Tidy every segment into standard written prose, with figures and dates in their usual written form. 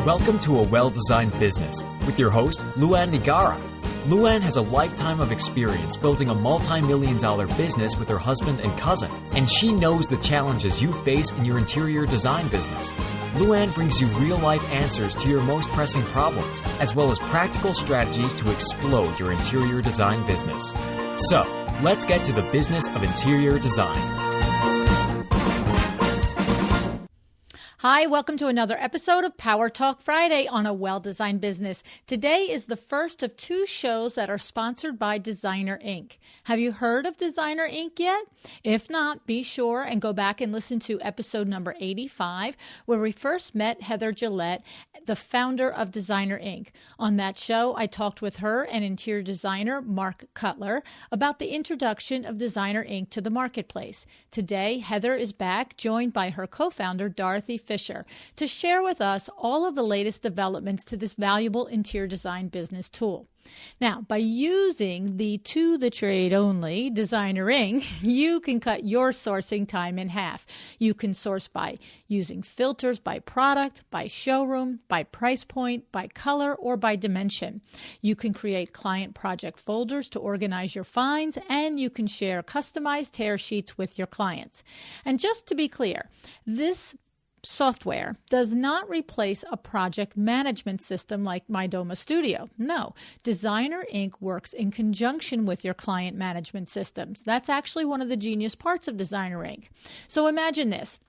Welcome to A Well-Designed Business with your host, LuAnn. LuAnn has a lifetime of experience building a multi-million-dollar business with her husband and cousin, and she knows the challenges you face in your interior design business. LuAnn brings you real-life answers to your most pressing problems, as well as practical strategies to explode your interior design business. So, let's get to the business of interior design. Hi, welcome to another episode of Power Talk Friday on A Well-Designed Business. Today is the first of two shows that are sponsored by DesignerInc. Have you heard of DesignerInc yet? If not, be sure and go back and listen to episode number 85, where we first met Heather Gillette, the founder of DesignerInc. On that show, I talked with her and interior designer Mark Cutler about the introduction of DesignerInc to the marketplace. Today, Heather is back, joined by her co-founder, Dorothee Fisher, to share with us all of the latest developments to this valuable interior design business tool. Now, by using the to the trade only DesignerInc, you can cut your sourcing time in half. You can source by using filters by product, by showroom, by price point, by color, or by dimension. You can create client project folders to organize your finds, and you can share customized tear sheets with your clients. And just to be clear, this software does not replace a project management system like MyDomo Studio. No, DesignerInc works in conjunction with your client management systems. That's actually one of the genius parts of DesignerInc. So imagine this.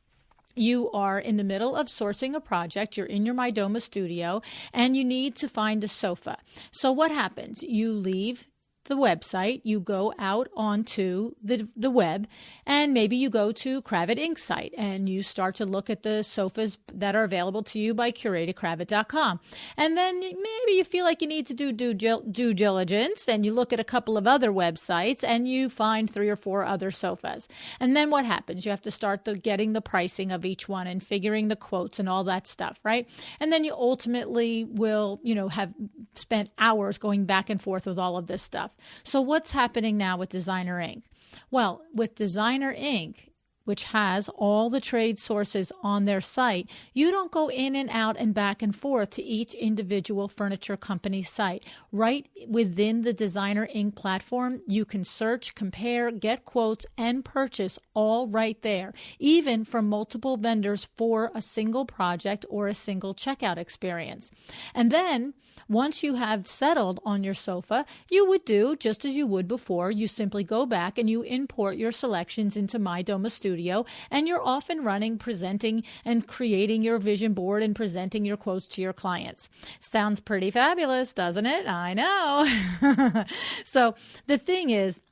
You are in the middle of sourcing a project, you're in your MyDomo Studio, and you need to find a sofa. So what happens? You leave the website, you go out onto the web, and maybe you go to Kravit Inc. site and you start to look at the sofas that are available to you by curatedkravit.com. And then maybe you feel like you need to do due diligence, and you look at a couple of other websites and you find 3 or 4 other sofas. And then what happens? You have to start getting the pricing of each one and figuring the quotes and all that stuff, right? And then you ultimately will, have spent hours going back and forth with all of this stuff. So what's happening now with DesignerInc? Well, with DesignerInc, which has all the trade sources on their site, you don't go in and out and back and forth to each individual furniture company's site. Right within the DesignerInc platform, you can search, compare, get quotes, and purchase all right there, even from multiple vendors for a single project or a single checkout experience. And then, once you have settled on your sofa, you would do just as you would before. You simply go back and you import your selections into MyDomo Studio, and you're off and running, presenting and creating your vision board and presenting your quotes to your clients. Sounds pretty fabulous, doesn't it? I know. So the thing is,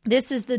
this is the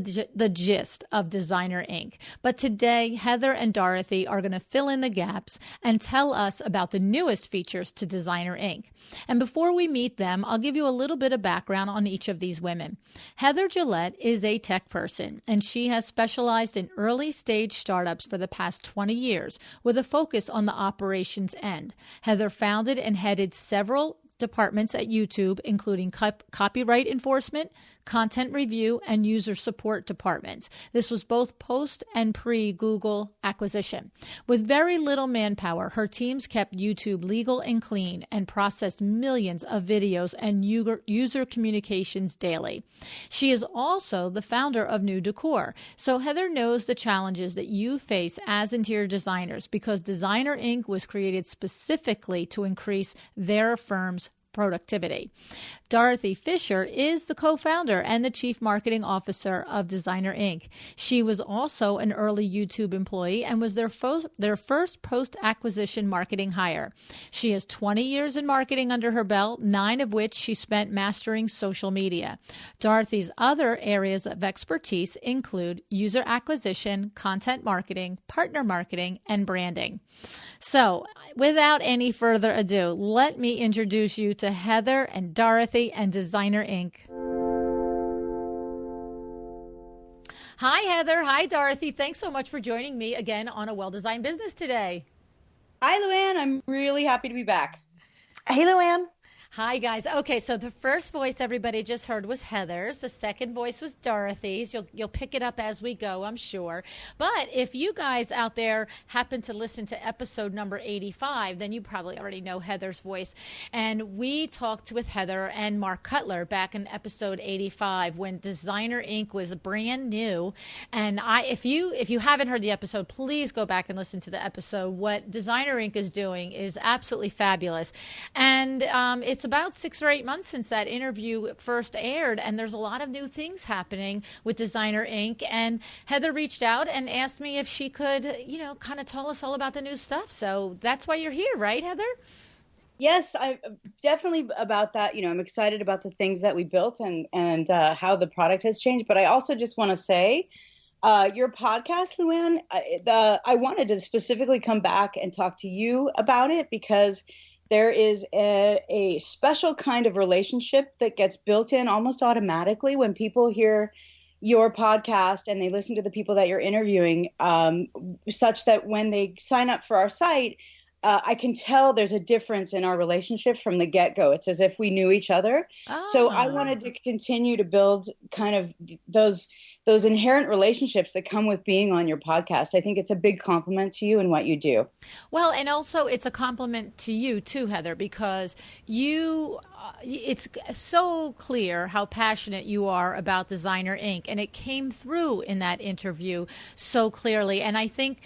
gist of DesignerInc. But today, Heather and Dorothee are going to fill in the gaps and tell us about the newest features to DesignerInc. And before we meet them, I'll give you a little bit of background on each of these women. Heather Gillette is a tech person, and she has specialized in early-stage startups for the past 20 years with a focus on the operations end. Heather founded and headed several departments at YouTube, including copyright enforcement, content review, and user support departments. This was both post and pre-Google acquisition. With very little manpower, her teams kept YouTube legal and clean and processed millions of videos and user communications daily. She is also the founder of New Decor. So Heather knows the challenges that you face as interior designers, because DesignerInc was created specifically to increase their firm's productivity. Dorothee Fisher is the co-founder and the chief marketing officer of DesignerInc. She was also an early YouTube employee and was their first post-acquisition marketing hire. She has 20 years in marketing under her belt, 9 of which she spent mastering social media. Dorothee's other areas of expertise include user acquisition, content marketing, partner marketing, and branding. So, without any further ado, let me introduce you to Heather and Dorothee and DesignerInc. Hi, Heather. Hi, Dorothee. Thanks so much for joining me again on A Well-Designed Business today. Hi, LuAnn. I'm really happy to be back. Hey, LuAnn. Hi, guys. Okay, so the first voice everybody just heard was Heather's. The second voice was Dorothy's. You'll pick it up as we go, I'm sure. But if you guys out there happen to listen to episode number 85, then you probably already know Heather's voice. And we talked with Heather and Mark Cutler back in episode 85 when Designer Inc. was brand new. And if you haven't heard the episode, please go back and listen to the episode. What Designer Inc. is doing is absolutely fabulous. And it's about 6 or 8 months since that interview first aired, and there's a lot of new things happening with Designer Inc. And Heather reached out and asked me if she could, kind of tell us all about the new stuff. So that's why you're here, right, Heather? Yes, I definitely about that. I'm excited about the things that we built and how the product has changed. But I also just want to say, your podcast, LuAnn, I wanted to specifically come back and talk to you about it because there is a special kind of relationship that gets built in almost automatically when people hear your podcast and they listen to the people that you're interviewing, such that when they sign up for our site, I can tell there's a difference in our relationship from the get-go. It's as if we knew each other. Oh. So I wanted to continue to build kind of those inherent relationships that come with being on your podcast. I think it's a big compliment to you and what you do. Well, and also it's a compliment to you too, Heather, because it's so clear how passionate you are about Designer Inc. And it came through in that interview so clearly. And I think,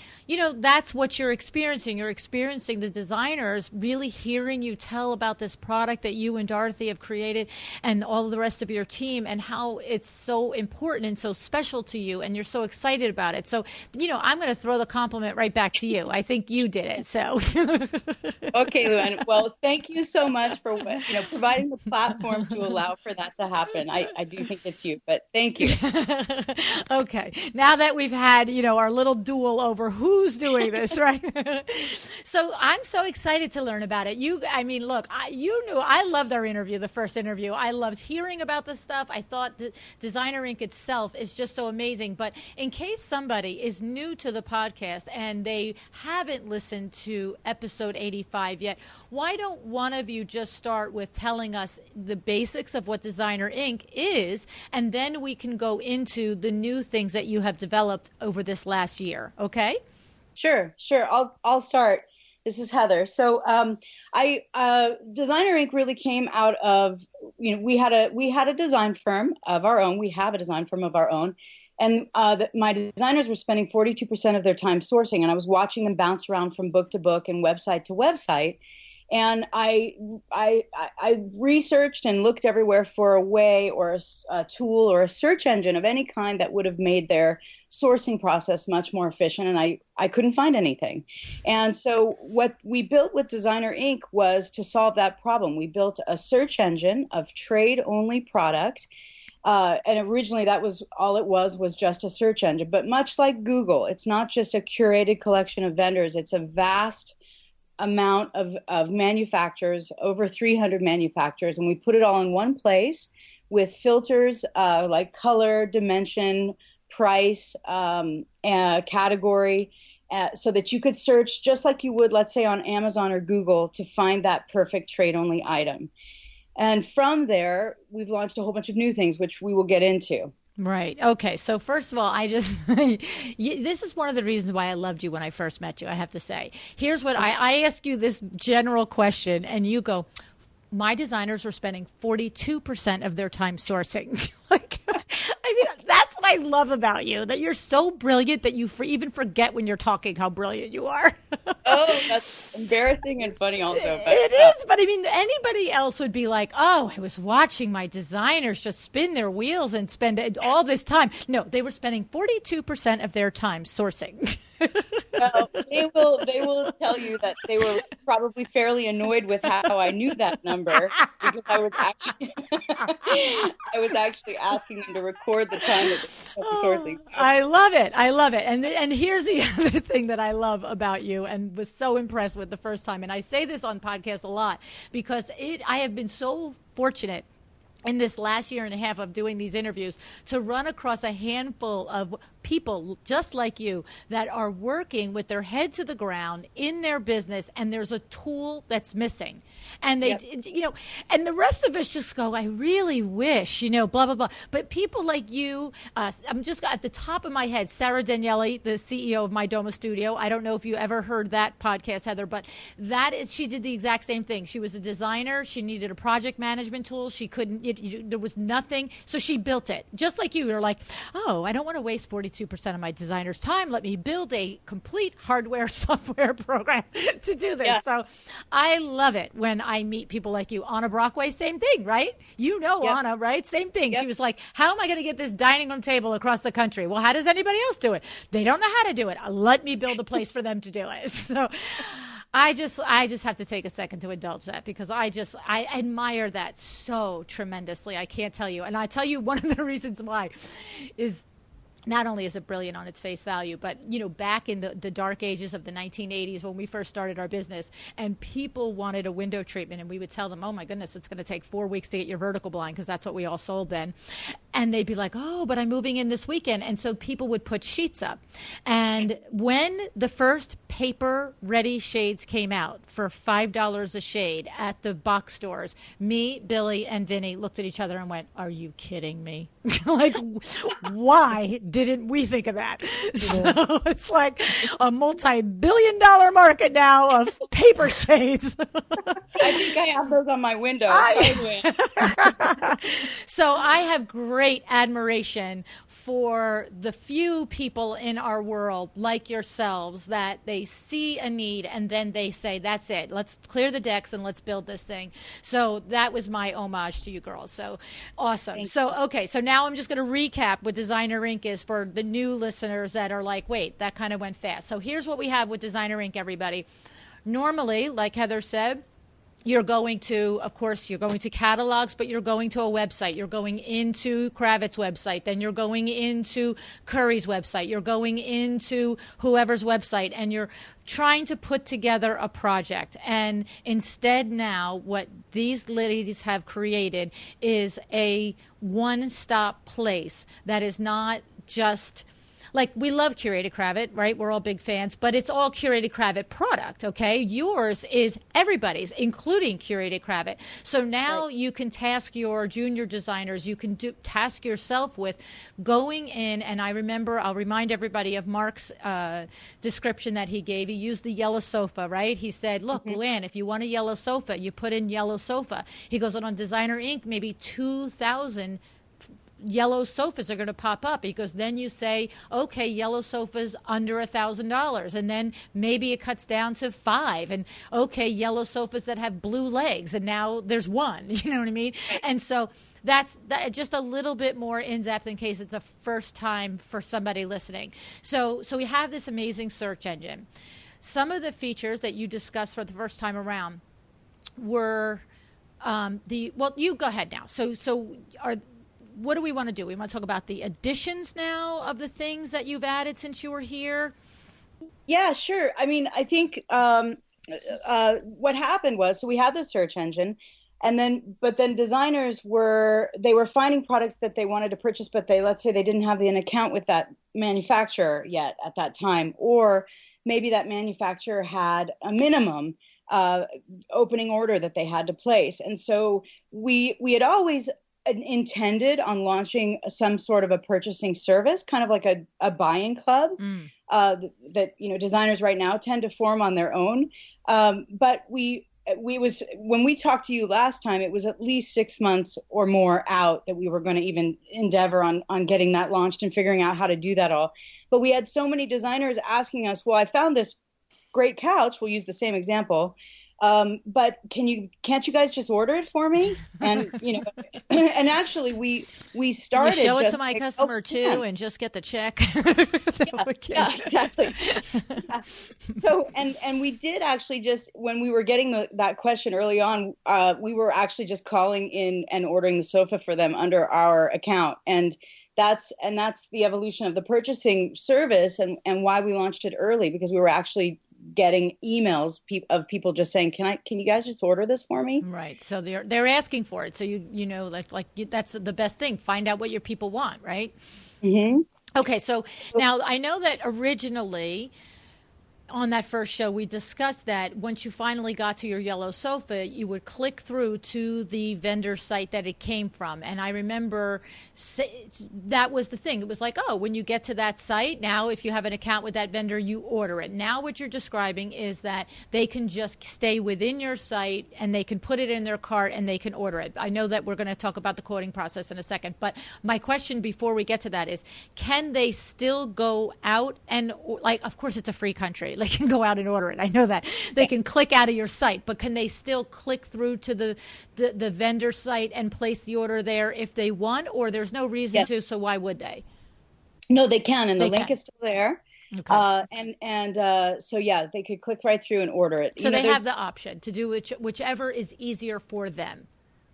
that's what you're experiencing. You're experiencing the designers really hearing you tell about this product that you and Dorothy have created and all of the rest of your team and how it's so important and so special to you. And you're so excited about it. So, I'm going to throw the compliment right back to you. I think you did it. So. Okay, LuAnn. Well, thank you so much for providing the platform to allow for that to happen. I do think it's you, but thank you. Okay. Now that we've had, our little duel over who's doing this, right? So I'm so excited to learn about it. Look, you knew I loved our interview, the first interview. I loved hearing about this stuff. I thought the Designer Inc. itself is just so amazing. But in case somebody is new to the podcast and they haven't listened to episode 85 yet, why don't one of you just start with telling us the basics of what Designer Inc. is, and then we can go into the new things that you have developed over this last year, okay? Sure. I'll start. This is Heather. So Designer Inc. really came out of, we had a design firm of our own. We have a design firm of our own. And my designers were spending 42% of their time sourcing, and I was watching them bounce around from book to book and website to website. And I researched and looked everywhere for a way or a tool or a search engine of any kind that would have made their sourcing process much more efficient. And I couldn't find anything. And so what we built with Designer Inc. was to solve that problem. We built a search engine of trade-only product. And originally that was all it was just a search engine. But much like Google, it's not just a curated collection of vendors. It's a vast amount of manufacturers, over 300 manufacturers, and we put it all in one place with filters like color, dimension, price, category, so that you could search just like you would, let's say, on Amazon or Google to find that perfect trade-only item. And from there, we've launched a whole bunch of new things, which we will get into. Right. Okay. So first of all, this is one of the reasons why I loved you when I first met you, I have to say. Here's what I ask you this general question and you go, my designers were spending 42% of their time sourcing. That's what I love about you, that you're so brilliant that you even forget when you're talking how brilliant you are. Oh, that's embarrassing and funny also. But, it is, but anybody else would be like, oh, I was watching my designers just spin their wheels and spend all this time. No, they were spending 42% of their time sourcing. Well, they will tell you that they were probably fairly annoyed with how I knew that number, because I was actually asking them to record the time that they were sourcing. I love it. And here's the other thing that I love about you and was so impressed with the first time. And I say this on podcasts a lot because I have been so fortunate in this last year and a half of doing these interviews to run across a handful of people just like you that are working with their head to the ground in their business, and there's a tool that's missing. And they, and the rest of us just go, I really wish, blah, blah, blah. But people like you, I'm just at the top of my head, Sarah Daniele, the CEO of MyDomo Studio. I don't know if you ever heard that podcast, Heather, but she did the exact same thing. She was a designer. She needed a project management tool. She couldn't, there was nothing. So she built it. Just like you, you're like, oh, I don't want to waste 42% of my designer's time. Let me build a complete hardware software program to do this. Yeah. So I love it when I meet people like you. Anna Brockway, same thing, right? Anna, right? Same thing. Yep. She was like, how am I going to get this dining room table across the country? Well, how does anybody else do it? They don't know how to do it. Let me build a place for them to do it. So I just have to take a second to indulge that, because I admire that so tremendously. I can't tell you. And I tell you, one of the reasons why is not only is it brilliant on its face value, but, back in the dark ages of the 1980s when we first started our business and people wanted a window treatment, and we would tell them, oh my goodness, it's going to take 4 weeks to get your vertical blind, because that's what we all sold then. And they'd be like, oh, but I'm moving in this weekend. And so people would put sheets up. And when the first paper ready shades came out for $5 a shade at the box stores, me, Billy, and Vinny looked at each other and went, are you kidding me? Like, why didn't we think of that? So it's like a multi-billion-dollar market now of paper shades. I think I have those on my window. So I have great admiration for the few people in our world like yourselves that they see a need and then they say, that's it. Let's clear the decks and let's build this thing. So that was my homage to you girls. So awesome. So now I'm just going to recap what Designer Inc. is for the new listeners that are like, wait, that kind of went fast. So here's what we have with Designer Inc., everybody. Normally, like Heather said, you're going to catalogs, but you're going to a website. You're going into Kravitz's website. Then you're going into Curry's website. You're going into whoever's website, and you're trying to put together a project. And instead now, what these ladies have created is a one-stop place that is not just... Like, we love Curated Kravitz, right? We're all big fans, but it's all Curated Kravitz product, okay? Yours is everybody's, including Curated Kravitz. So now you can task your junior designers, you can task yourself with going in, and I'll remind everybody of Mark's description that he gave. He used the yellow sofa, right? He said, look, LuAnn, if you want a yellow sofa, you put in yellow sofa. He goes, on Designer Inc., maybe 2,000 yellow sofas are going to pop up, because then you say, okay, yellow sofas under $1,000, and then maybe it cuts down to 5, and okay, yellow sofas that have blue legs, and now there's 1. You know what I mean? And so that's just a little bit more in depth in case it's a first time for somebody listening. So we have this amazing search engine. Some of the features that you discussed for the first time around were you go ahead now. What do we want to do? We want to talk about the additions now of the things that you've added since you were here? Yeah, sure. I mean, I think what happened was, so we had the search engine, but then designers were finding products that they wanted to purchase, but let's say they didn't have an account with that manufacturer yet at that time, or maybe that manufacturer had a minimum opening order that they had to place. And so we had always intended on launching some sort of a purchasing service, kind of like a buying club that designers right now tend to form on their own. But when we talked to you last time, it was at least 6 months or more out that we were going to even endeavor on getting that launched and figuring out how to do that all. But we had so many designers asking us, well, I found this great couch. We'll use the same example. But can't you guys just order it for me? And, and actually we started. Can you show it to my customer too, and just get the check. Yeah, exactly. Yeah. So, and we did actually just, when we were getting that question early on, we were actually just calling in and ordering the sofa for them under our account. And that's the evolution of the purchasing service and why we launched it early, because we were actually getting emails of people just saying, can you guys just order this for me? Right. So they're asking for it. So like that's the best thing. Find out what your people want, right? Mm-hmm. Okay, so now I know that originally on that first show, we discussed that once you finally got to your yellow sofa, you would click through to the vendor site that it came from. And I remember that was the thing. It was like, oh, when you get to that site, now if you have an account with that vendor, you order it. Now what you're describing is that they can just stay within your site and they can put it in their cart and they can order it. I know that we're going to talk about the quoting process in a second, but my question before we get to that is, can they still go out and, like, of course it's a free country. They can go out and order it. I know that. They can click out of your site, but can they still click through to the vendor site and place the order there if they want, or there's no reason to, so why would they? No, they can, and the link is still there. Okay. So yeah, they could click right through and order it. So they have the option to do whichever is easier for them.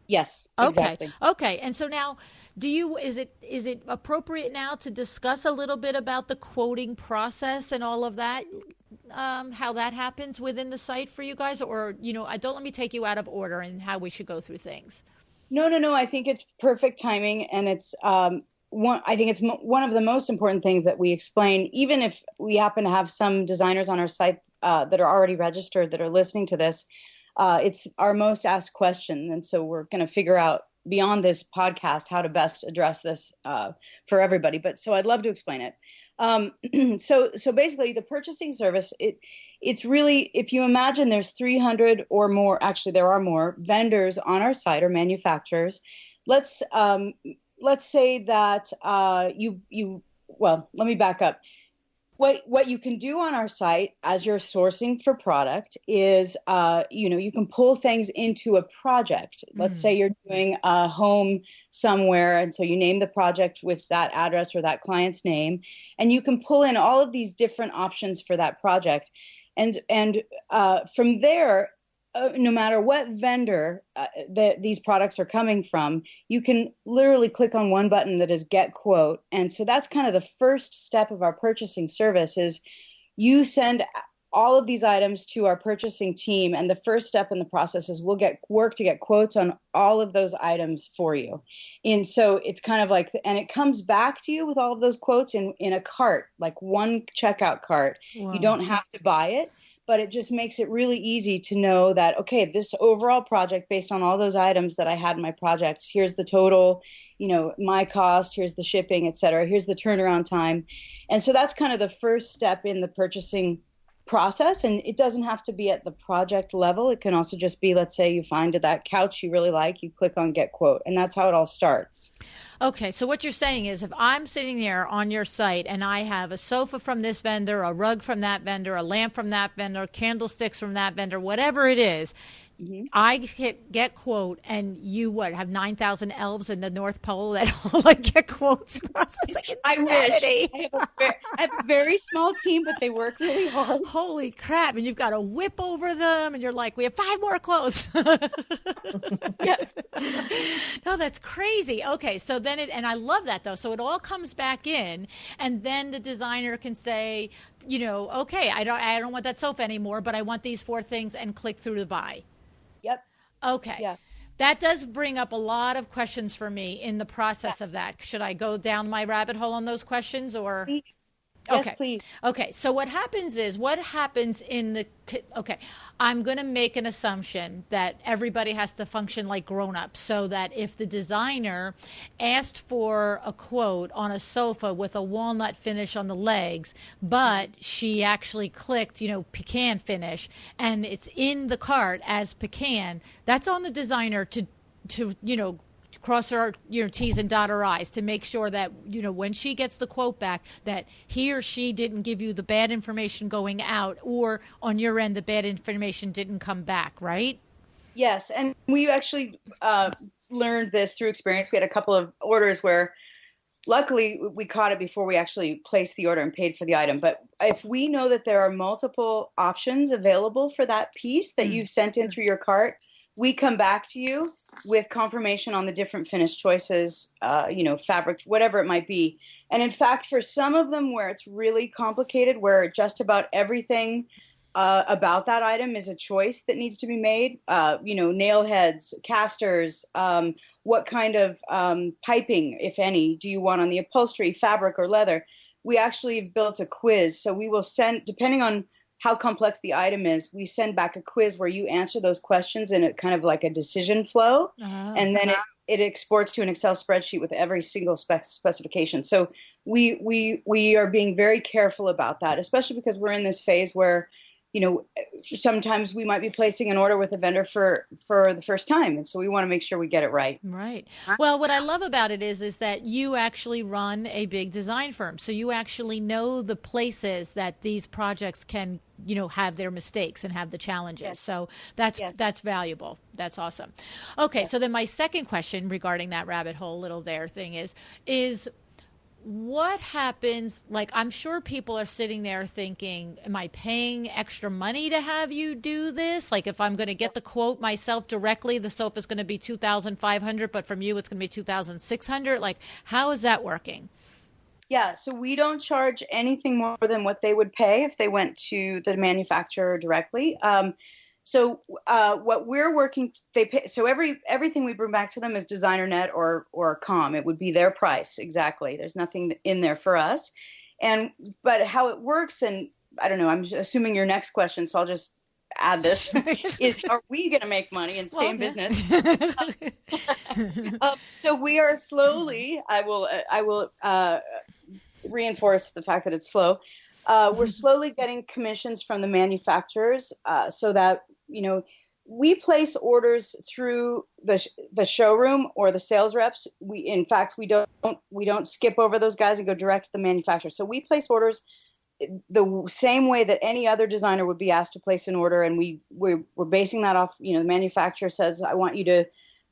Yes. Exactly. Okay. And so now, is it appropriate now to discuss a little bit about the quoting process and all of that, how that happens within the site for you guys, or don't let me take you out of order and how we should go through things. No. I think it's perfect timing, and it's I think it's one of the most important things that we explain, even if we happen to have some designers on our site that are already registered that are listening to this. It's our most asked question, and so we're going to figure out beyond this podcast how to best address this for everybody. But so I'd love to explain it. So basically, the purchasing service, it's really, if you imagine there's 300 or more, actually there are more vendors on our site or manufacturers. Let's say that well, let me back up. What you can do on our site as you're sourcing for product is, you can pull things into a project. Let's say you're doing a home somewhere, and so you name the project with that address or that client's name, and you can pull in all of these different options for that project. And from there, no matter what vendor these products are coming from, you can literally click on one button that is Get Quote. And so that's kind of the first step of our purchasing service is you send all of these items to our purchasing team. And the first step in the process is we'll work to get quotes on all of those items for you. And so it's kind of like, and it comes back to you with all of those quotes in a cart, like one checkout cart. Wow. You don't have to buy it. But it just makes it really easy to know that, okay, this overall project, based on all those items that I had in my project, here's the total, my cost, here's the shipping, et cetera, here's the turnaround time. And so that's kind of the first step in the purchasing process. And it doesn't have to be at the project level. It can also just be, let's say you find that couch you really like, you click on Get Quote, and that's how it all starts. Okay, so what you're saying is if I'm sitting there on your site and I have a sofa from this vendor, a rug from that vendor, a lamp from that vendor, candlesticks from that vendor, whatever it is, I hit Get Quote, and you have 9,000 elves in the North Pole that all get quotes. Like I wish. I have a very small team, but they work really hard. Holy crap. And you've got to whip over them, and you're like, we have 5 more quotes. Yes. No, that's crazy. Okay, so then and I love that, though. So it all comes back in, and then the designer can say, okay, I don't want that sofa anymore, but I want these 4 things, and click through to buy. Yep. Okay. Yeah. That does bring up a lot of questions for me in the process of that. Should I go down my rabbit hole on those questions, or? Please. Okay. Yes, please. Okay. So what happens I'm going to make an assumption that everybody has to function like grown-ups, so that if the designer asked for a quote on a sofa with a walnut finish on the legs, but she actually clicked, pecan finish, and it's in the cart as pecan, that's on the designer to cross our T's and dot our I's to make sure that, when she gets the quote back, that he or she didn't give you the bad information going out, or on your end, the bad information didn't come back, right? Yes. And we actually learned this through experience. We had a couple of orders where luckily we caught it before we actually placed the order and paid for the item. But if we know that there are multiple options available for that piece that you've sent in through your cart, we come back to you with confirmation on the different finish choices, fabric, whatever it might be. And in fact, for some of them where it's really complicated, where just about everything about that item is a choice that needs to be made, nail heads, casters, what kind of piping, if any, do you want on the upholstery, fabric or leather? we actually have built a quiz. So we will send, depending on how complex the item is, we send back a quiz where you answer those questions in a kind of like a decision flow. And then it exports to an Excel spreadsheet with every single specification. So we are being very careful about that, especially because we're in this phase where, you know, sometimes we might be placing an order with a vendor for the first time. And so we want to make sure we get it right. Right. Well, what I love about it is that you actually run a big design firm. So you actually know the places that these projects can, you know, have their mistakes and have the challenges. Yes. So that's valuable. That's awesome. Okay. Yes. So then my second question regarding that rabbit hole little there thing is what happens, like, I'm sure people are sitting there thinking, am I paying extra money to have you do this? Like, if I'm going to get the quote myself directly, the sofa is going to be $2,500, but from you, it's going to be $2,600. Like, how is that working? Yeah, so we don't charge anything more than what they would pay if they went to the manufacturer directly. So what we're working, they pay. So everything we bring back to them is designer net or com. It would be their price exactly. There's nothing in there for us. But how it works, and I don't know. I'm assuming your next question, so I'll just add this: is are we going to make money and stay in business? So we are slowly. I will reinforce the fact that it's slow. We're slowly getting commissions from the manufacturers so that, you know, we place orders through the showroom or the sales reps. In fact, we don't skip over those guys and go direct to the manufacturer. So we place orders the same way that any other designer would be asked to place an order, and we're basing that off, you know, the manufacturer says, I want you to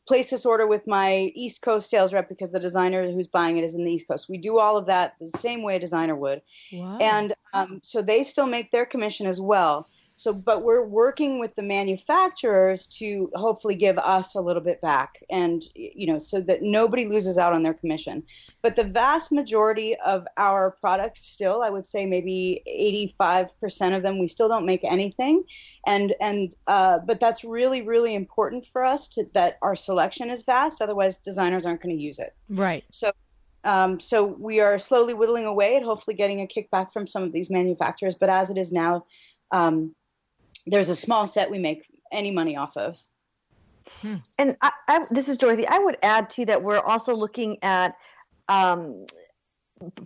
place this order with my East Coast sales rep because the designer who's buying it is in the East Coast. We do all of that the same way a designer would. Wow. And so they still make their commission as well. So, but we're working with the manufacturers to hopefully give us a little bit back, and, you know, so that nobody loses out on their commission. But the vast majority of our products still, I would say maybe 85% of them, we still don't make anything. But that's really, really important for us that our selection is vast. Otherwise, designers aren't going to use it. Right. So we are slowly whittling away at hopefully getting a kickback from some of these manufacturers. But as it is now, there's a small set we make any money off of. And this is Dorothy. I would add to that we're also looking at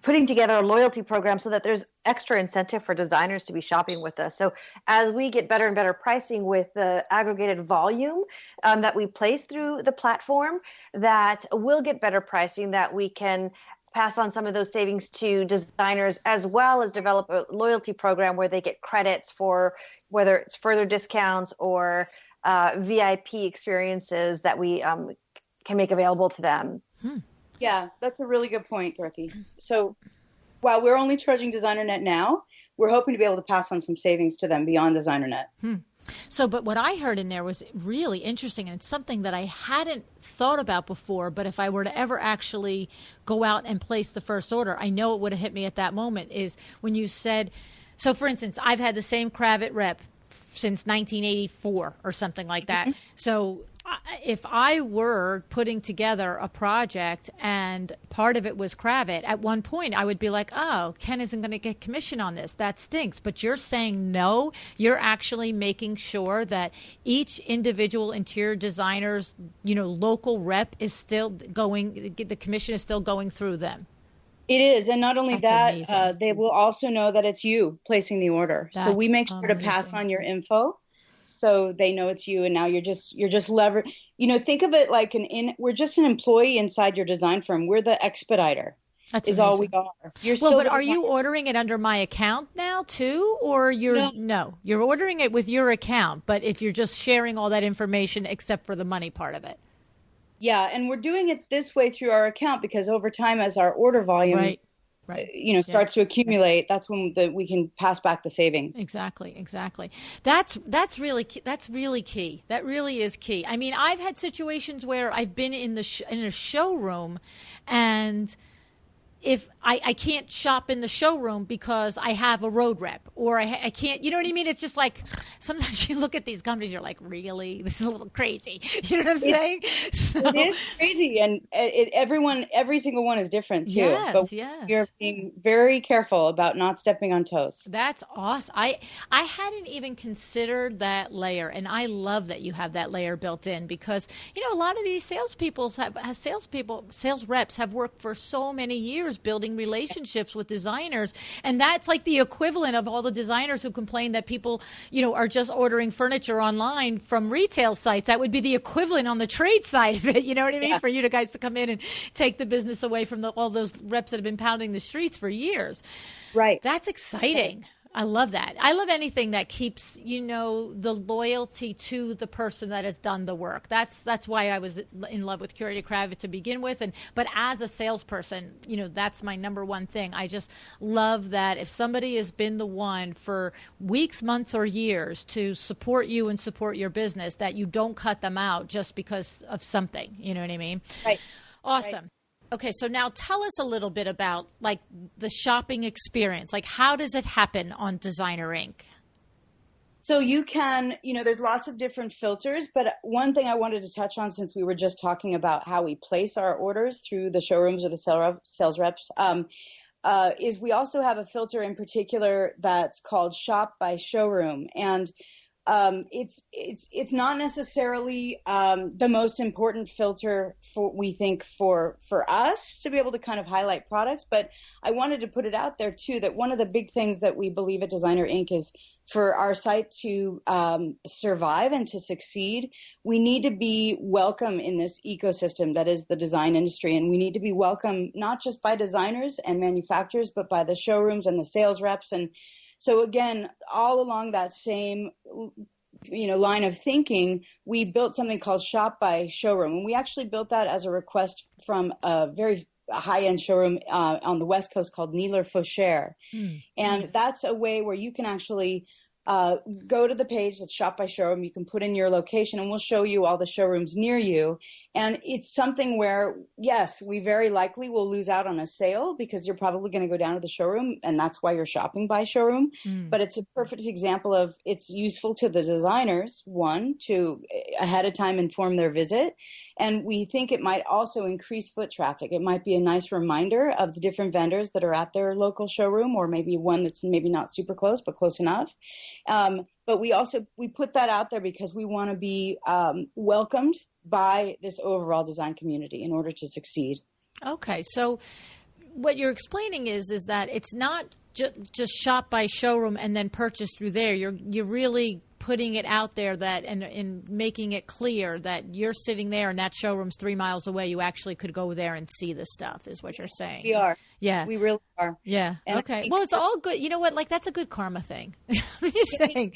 putting together a loyalty program so that there's extra incentive for designers to be shopping with us. So as we get better and better pricing with the aggregated volume that we place through the platform, that we'll get better pricing, that we can pass on some of those savings to designers, as well as develop a loyalty program where they get credits for whether it's further discounts or VIP experiences that we can make available to them. Yeah, that's a really good point, Dorothy. So while we're only charging DesignerNet now, we're hoping to be able to pass on some savings to them beyond DesignerNet. So, but what I heard in there was really interesting, and it's something that I hadn't thought about before, but if I were to ever actually go out and place the first order, I know it would have hit me at that moment, is when you said, so for instance, I've had the same cravat rep since 1984 or something like that. So if I were putting together a project and part of it was cravat, at one point I would be like, oh, Ken isn't going to get commission on this. That stinks. But you're saying no, you're actually making sure that each individual interior designer's, you know, local rep is still going, the commission is still going through them. It is. And not only that, they will also know that it's you placing the order. So we make sure to pass on your info, so they know it's you, and now you're just think of it like we're just an employee inside your design firm. We're the expediter. That's amazing. All we are. But are you ordering it under my account now too, or no, you're ordering it with your account, but you're just sharing all that information except for the money part of it. Yeah, and we're doing it this way through our account because over time, as our order volume starts to accumulate, that's when we can pass back the savings. Exactly. That's really key. That really is key. I mean, I've had situations where I've been in a showroom, and if I can't shop in the showroom because I have a road rep, or I can't, you know what I mean? It's just like, sometimes you look at these companies, you're like, really? This is a little crazy. You know what I'm saying? So, it is crazy. And every single one is different too. yes, But yes. you're being very careful about not stepping on toes. That's awesome. I hadn't even considered that layer, and I love that you have that layer built in, because a lot of these sales reps have worked for so many years building relationships with designers, and that's like the equivalent of all the designers who complain that people are just ordering furniture online from retail sites. That would be the equivalent on the trade side of it. You know what I mean? Yeah. For you guys to come in and take the business away from all those reps that have been pounding the streets for years. Right. That's exciting. I love that. I love anything that keeps, the loyalty to the person that has done the work. That's why I was in love with Curated Craft to begin with. But as a salesperson, that's my number one thing. I just love that if somebody has been the one for weeks, months, or years to support you and support your business, that you don't cut them out just because of something. You know what I mean? Right. Awesome. Right. Okay, so now tell us a little bit about like the shopping experience. Like, how does it happen on Designer Inc? So you can, there's lots of different filters, but one thing I wanted to touch on, since we were just talking about how we place our orders through the showrooms or the sales reps, is we also have a filter in particular that's called Shop by Showroom. And it's not necessarily the most important filter we think for us to be able to kind of highlight products, but I wanted to put it out there too, that one of the big things that we believe at Designer Inc. is for our site to survive and to succeed, we need to be welcome in this ecosystem that is the design industry, and we need to be welcome not just by designers and manufacturers, but by the showrooms and the sales reps. And so again, all along that same line of thinking, we built something called Shop by Showroom. And we actually built that as a request from a very high-end showroom on the West Coast called Neeler Faucher. And that's a way where you can actually go to the page that's Shop by Showroom. You can put in your location, and we'll show you all the showrooms near you. And it's something where, yes, we very likely will lose out on a sale because you're probably going to go down to the showroom, and that's why you're shopping by showroom. But it's a perfect example of it's useful to the designers, one, to ahead of time inform their visit. And we think it might also increase foot traffic. It might be a nice reminder of the different vendors that are at their local showroom, or maybe one that's maybe not super close, but close enough. But we put that out there because we want to be welcomed by this overall design community in order to succeed. Okay. So what you're explaining is that it's not just shop by showroom and then purchase through there. You're really putting it out there that and making it clear that you're sitting there and that showroom's 3 miles away. You actually could go there and see the stuff, is what you're saying. We are. Yeah. We really are. Yeah. And okay. Well, it's all good. You know what? Like, that's a good karma thing. I'm just saying.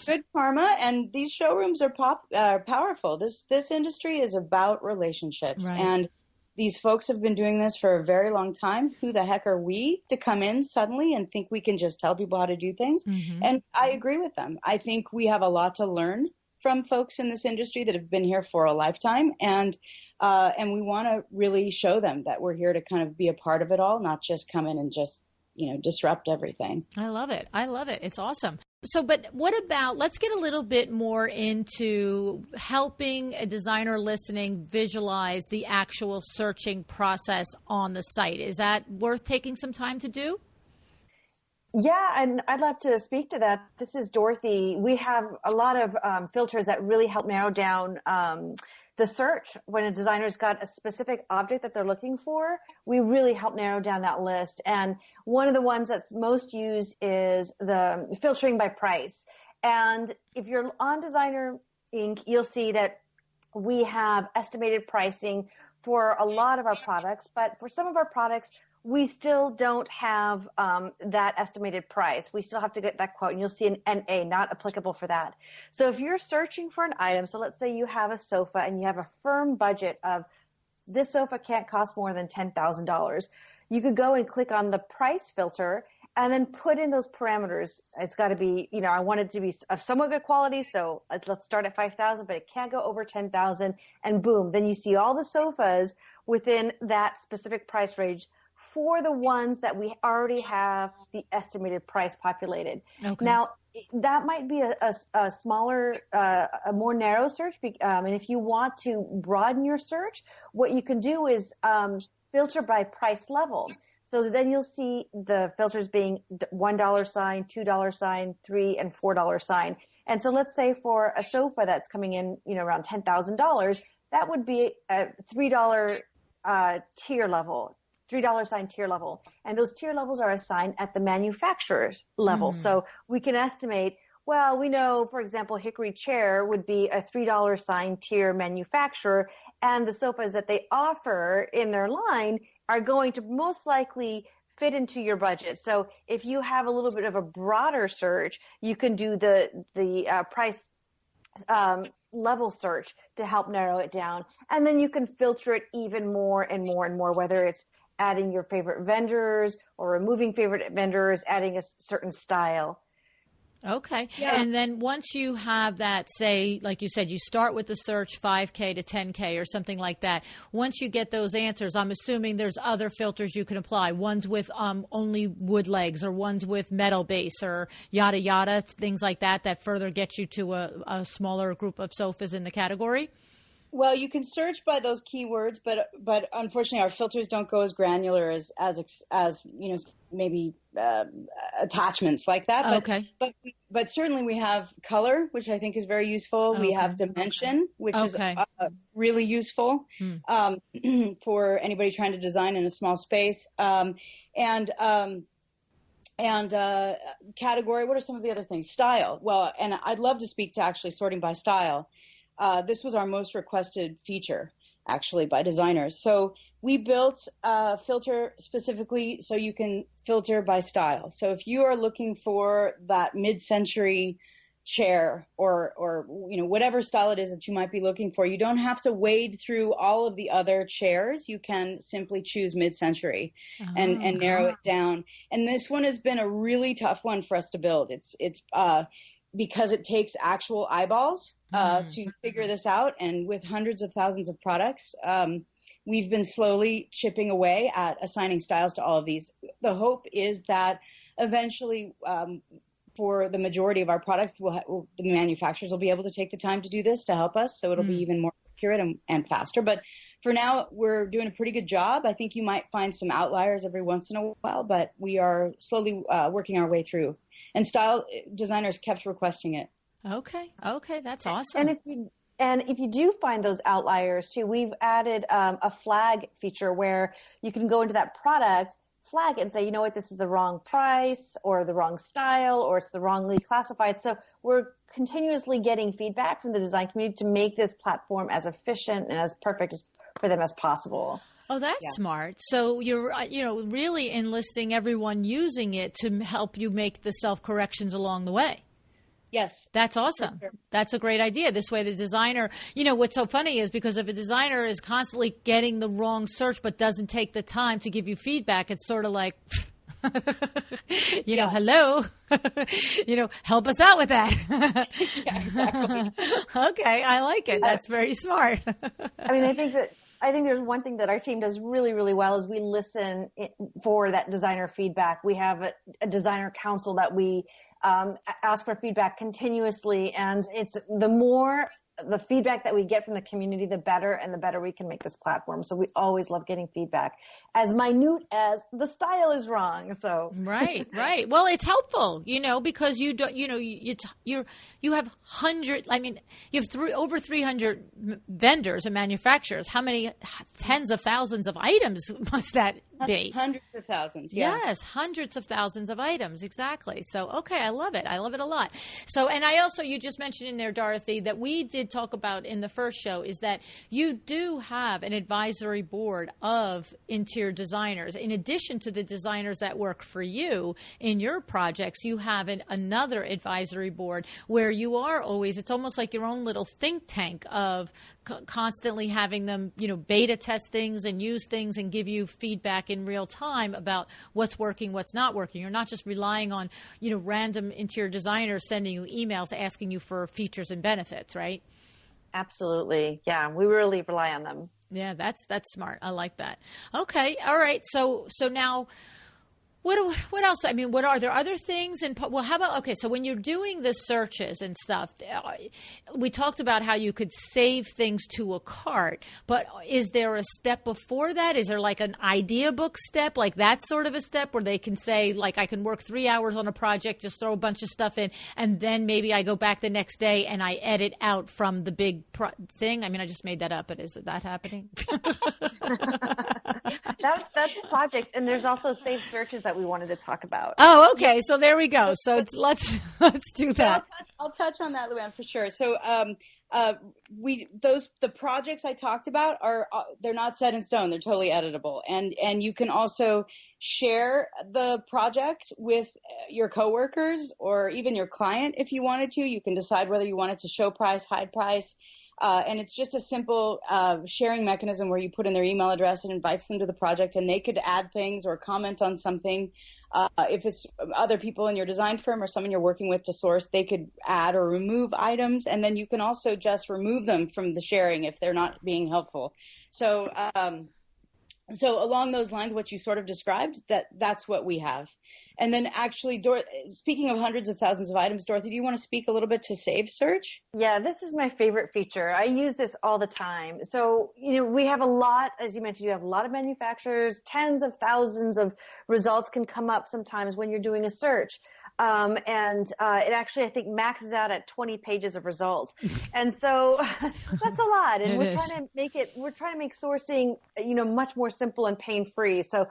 Good karma. And these showrooms are powerful. This industry is about relationships. Right. And these folks have been doing this for a very long time. Who the heck are we to come in suddenly and think we can just tell people how to do things? And I agree with them. I think we have a lot to learn from folks in this industry that have been here for a lifetime. And we want to really show them that we're here to kind of be a part of it all, not just come in and just, disrupt everything. I love it. It's awesome. So, but what about, let's get a little bit more into helping a designer listening visualize the actual searching process on the site. Is that worth taking some time to do? Yeah, and I'd love to speak to that. This is Dorothee. We have a lot of filters that really help narrow down the search. When a designer's got a specific object that they're looking for, we really help narrow down that list. And one of the ones that's most used is the filtering by price. And if you're on Designer Inc., you'll see that we have estimated pricing for a lot of our products, but for some of our products, we still don't have that estimated price. We still have to get that quote, and you'll see an NA, not applicable for that. So if you're searching for an item, so let's say you have a sofa and you have a firm budget of this sofa can't cost more than $10,000, you could go and click on the price filter and then put in those parameters. It's got to be, I want it to be of somewhat good quality, so let's start at $5,000, but it can't go over $10,000, and boom, then you see all the sofas within that specific price range for the ones that we already have the estimated price populated. Okay. Now, that might be a smaller, a more narrow search. And if you want to broaden your search, what you can do is filter by price level. So then you'll see the filters being $1 sign, $2 sign, $3 and $4 sign. And so let's say for a sofa that's coming in, around $10,000, that would be a $3 tier level. $3 sign tier level. And those tier levels are assigned at the manufacturer's level. So we can estimate, well, we know, for example, Hickory Chair would be a $3 sign tier manufacturer, and the sofas that they offer in their line are going to most likely fit into your budget. So if you have a little bit of a broader search, you can do the price level search to help narrow it down. And then you can filter it even more and more and more, whether it's adding your favorite vendors or removing favorite vendors, adding a certain style. Okay. Yeah. And then once you have that, say, like you said, you start with the search 5K to 10K or something like that. Once you get those answers, I'm assuming there's other filters you can apply, ones with only wood legs or ones with metal base or yada, yada, things like that, that further get you to a smaller group of sofas in the category. Well, you can search by those keywords, but unfortunately, our filters don't go as granular as maybe attachments like that. But, okay. But certainly we have color, which I think is very useful. Okay. We have dimension, which is really useful for anybody trying to design in a small space. And category. What are some of the other things? Style. Well, and I'd love to speak to actually sorting by style. This was our most requested feature, actually, by designers. So we built a filter specifically so you can filter by style. So if you are looking for that mid-century chair or whatever style it is that you might be looking for, you don't have to wade through all of the other chairs. You can simply choose mid-century and narrow it down. And this one has been a really tough one for us to build. It's because it takes actual eyeballs to figure this out. And with hundreds of thousands of products, we've been slowly chipping away at assigning styles to all of these. The hope is that eventually, for the majority of our products, the manufacturers will be able to take the time to do this to help us. So it'll be even more accurate and faster. But for now, we're doing a pretty good job. I think you might find some outliers every once in a while, but we are slowly working our way through. And style designers kept requesting it. Okay, that's awesome. And if you do find those outliers too, we've added a flag feature where you can go into that product, flag it and say, you know what, this is the wrong price or the wrong style or it's the wrongly classified. So we're continuously getting feedback from the design community to make this platform as efficient and as perfect for them as possible. Oh, that's smart. So you're, really enlisting everyone using it to help you make the self-corrections along the way. Yes. That's awesome. Sure. That's a great idea. This way the designer, what's so funny is because if a designer is constantly getting the wrong search but doesn't take the time to give you feedback, it's sort of like, hello, help us out with that. Yeah, exactly. Okay. I like it. That's very smart. I think there's one thing that our team does really, really well is we listen for that designer feedback. We have a designer council that we ask for feedback continuously, and it's the more the feedback that we get from the community, the better we can make this platform. So we always love getting feedback, as minute as the style is wrong. So right. Well, it's helpful, because you don't, you have over 300 vendors and manufacturers. How many tens of thousands of items must that be? Hundreds of thousands. Yeah. Yes, hundreds of thousands of items. Exactly. So, okay, I love it. I love it a lot. So, and I also, you just mentioned in there, Dorothy, that we did talk about in the first show is that you do have an advisory board of interior designers. In addition to the designers that work for you in your projects, you have another advisory board where you are always, it's almost like your own little think tank of constantly having them, beta test things and use things and give you feedback in real time about what's working, what's not working. You're not just relying on, random interior designers sending you emails asking you for features and benefits, right? Absolutely. Yeah, we really rely on them. Yeah, that's smart. I like that. Okay. All right. So now what else? I mean, what are there other things? Well, how about, okay, so when you're doing the searches and stuff, we talked about how you could save things to a cart, but is there a step before that? Is there like an idea book step, like that sort of a step where they can say, like, I can work 3 hours on a project, just throw a bunch of stuff in, and then maybe I go back the next day and I edit out from the big thing? I mean, I just made that up, but is that happening? That's the project. And there's also saved searches that we wanted to talk about. Oh, okay. So there we go. So let's do that. I'll touch on that, LuAnn, for sure. So the projects I talked about they're not set in stone. They're totally editable, and you can also share the project with your coworkers or even your client if you wanted to. You can decide whether you want it to show price, hide price. And it's just a simple sharing mechanism where you put in their email address and invites them to the project, and they could add things or comment on something. If it's other people in your design firm or someone you're working with to source, they could add or remove items, and then you can also just remove them from the sharing if they're not being helpful. So along those lines, what you sort of described, that's what we have. And then actually, speaking of hundreds of thousands of items, Dorothy, do you want to speak a little bit to Save Search? Yeah, this is my favorite feature. I use this all the time. So, we have a lot, as you mentioned, you have a lot of manufacturers, tens of thousands of results can come up sometimes when you're doing a search. It actually, I think, maxes out at 20 pages of results. And so that's a lot. And we're trying to make sourcing, much more simple and pain-free. So,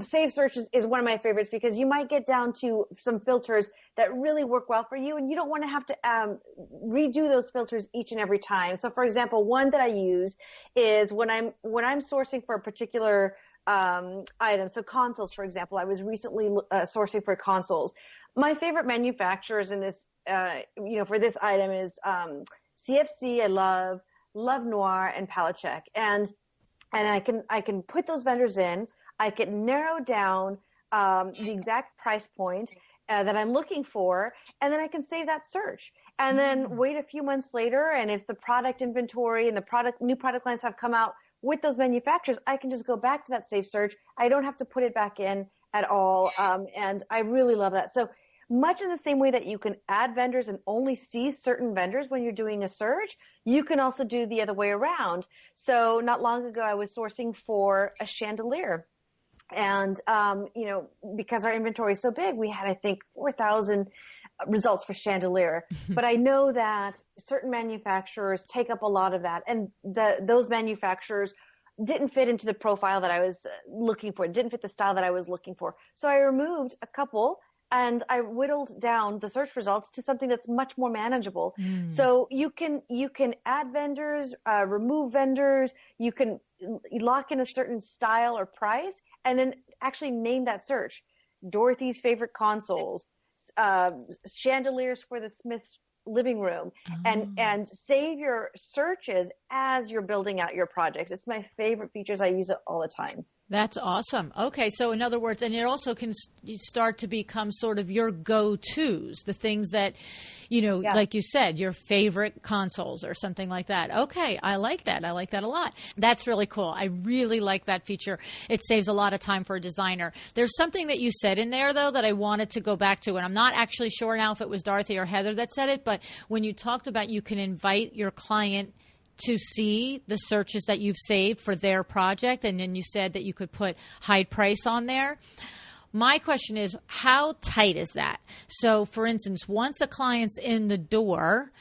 Save Search is one of my favorites because you might get down to some filters that really work well for you, and you don't want to have to redo those filters each and every time. So, for example, one that I use is when I'm sourcing for a particular item. So consoles, for example, I was recently sourcing for consoles. My favorite manufacturers in this, for this item is CFC. I love Noir and Palachek, and I can put those vendors in. I can narrow down the exact price point that I'm looking for, and then I can save that search. And then wait a few months later, and if the product inventory and new product lines have come out with those manufacturers, I can just go back to that Save Search. I don't have to put it back in at all, and I really love that. So much in the same way that you can add vendors and only see certain vendors when you're doing a search, you can also do the other way around. So not long ago, I was sourcing for a chandelier. And, because our inventory is so big, we had, I think, 4,000 results for chandelier. But I know that certain manufacturers take up a lot of that. And those manufacturers didn't fit into the profile that I was looking for, didn't fit the style that I was looking for. So I removed a couple, and I whittled down the search results to something that's much more manageable. So you can add vendors, remove vendors, you can lock in a certain style or price, and then actually name that search. Dorothy's favorite consoles, chandeliers for the Smith's living room, and save your searches as you're building out your projects. It's my favorite features. I use it all the time. That's awesome. Okay, so in other words, and it also can start to become sort of your go-tos, the things that, like you said, your favorite consoles or something like that. Okay, I like that. I like that a lot. That's really cool. I really like that feature. It saves a lot of time for a designer. There's something that you said in there, though, that I wanted to go back to, and I'm not actually sure now if it was Dorothy or Heather that said it, but when you talked about you can invite your client to see the searches that you've saved for their project, and then you said that you could put hide price on there. My question is, how tight is that? So, for instance, once a client's in the door,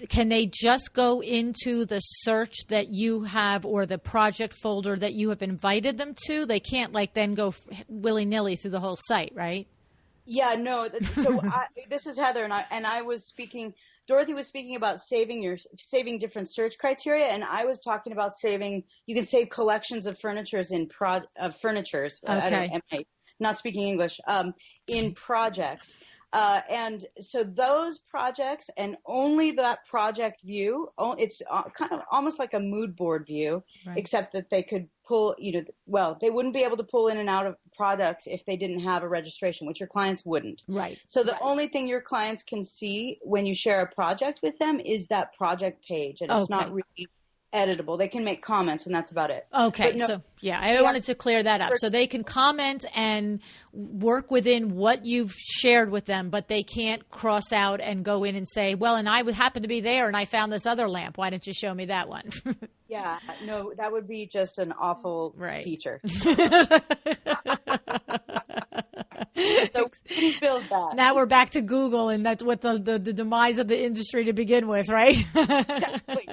can they just go into the search that you have or the project folder that you have invited them to? They can't then go willy-nilly through the whole site, right? Yeah, no. So this is Heather, and I was speaking. Dorothy was speaking about saving different search criteria, and I was talking about you can save collections of furnitures furnitures. Okay. Am I not speaking English? In projects. And so those projects, and only that project view, it's kind of almost like a mood board view, right, except that they could pull, they wouldn't be able to pull in and out of product if they didn't have a registration, which your clients wouldn't. Right. So the only thing your clients can see when you share a project with them is that project page, and it's not really editable. They can make comments, and that's about it. Okay. So I wanted to clear that up. So they can comment and work within what you've shared with them, but they can't cross out and go in and say, well, and I happened to be there and I found this other lamp. Why didn't you show me that one? Yeah, no, that would be just an awful feature. So we build that. Now we're back to Google, and that's what the demise of the industry to begin with, right? Exactly.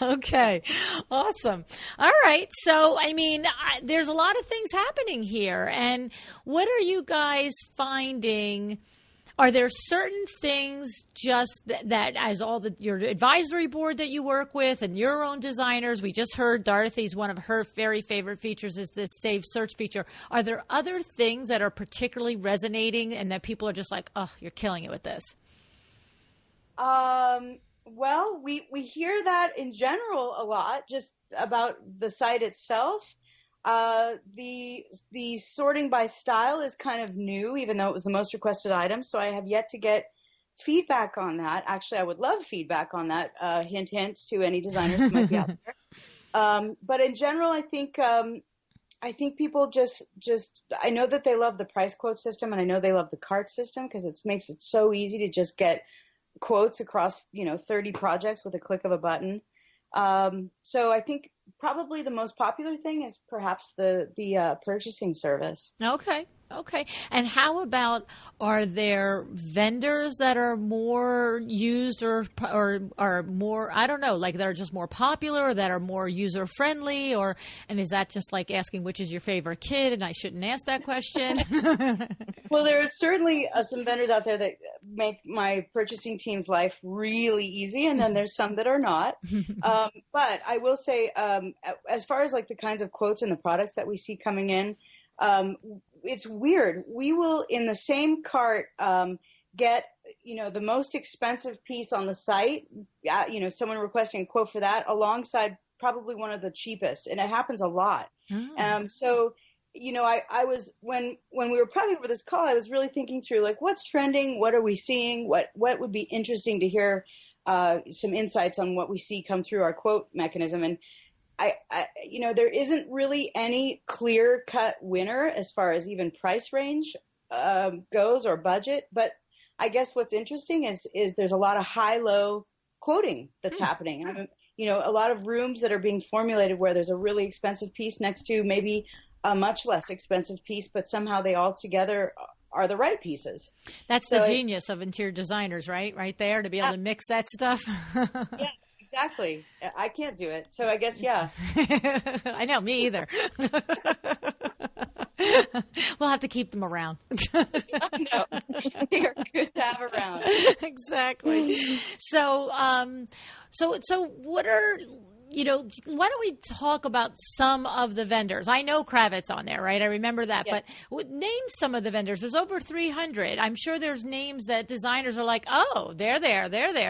Okay. Awesome. All right. So, I mean, there's a lot of things happening here. And what are you guys finding? Are there certain things just that as your advisory board that you work with and your own designers, we just heard Dorothy's one of her very favorite features is this save search feature. Are there other things that are particularly resonating and that people are just like, oh, you're killing it with this? Well, we hear that in general a lot, just about the site itself. The sorting by style is kind of new, even though it was the most requested item. So I have yet to get feedback on that. Actually, I would love feedback on that. Hint, hint to any designers who might be out there. But in general, I think people just I know that they love the price quote system, and I know they love the cart system because it makes it so easy to just get quotes across 30 projects with a click of a button. So I think probably the most popular thing is perhaps the purchasing service. Okay. And how about, are there vendors that are more used or are more, I don't know, like that are just more popular or that are more user friendly, and is that just like asking which is your favorite kid? And I shouldn't ask that question. Well, there are certainly some vendors out there that make my purchasing team's life really easy, and then there's some that are not. But I will say, as far as like the kinds of quotes and the products that we see coming in, it's weird. We will, in the same cart, get, the most expensive piece on the site, someone requesting a quote for that alongside probably one of the cheapest. And it happens a lot. So, I was, when we were prepping for this call, I was really thinking through like, what's trending? What are we seeing? What would be interesting to hear, some insights on what we see come through our quote mechanism. And I there isn't really any clear-cut winner as far as even price range goes or budget. But I guess what's interesting is there's a lot of high-low quoting that's happening. A lot of rooms that are being formulated where there's a really expensive piece next to maybe a much less expensive piece, but somehow they all together are the right pieces. That's the genius of interior designers, right? Right there, to be able to mix that stuff. Yeah. Exactly. I can't do it. So I guess, yeah. I know, me either. We'll have to keep them around. I know. They're good to have around. Exactly. So what are, why don't we talk about some of the vendors? I know Kravitz on there, right? I remember that. Yes. But name some of the vendors. There's over 300. I'm sure there's names that designers are like, oh, they're there.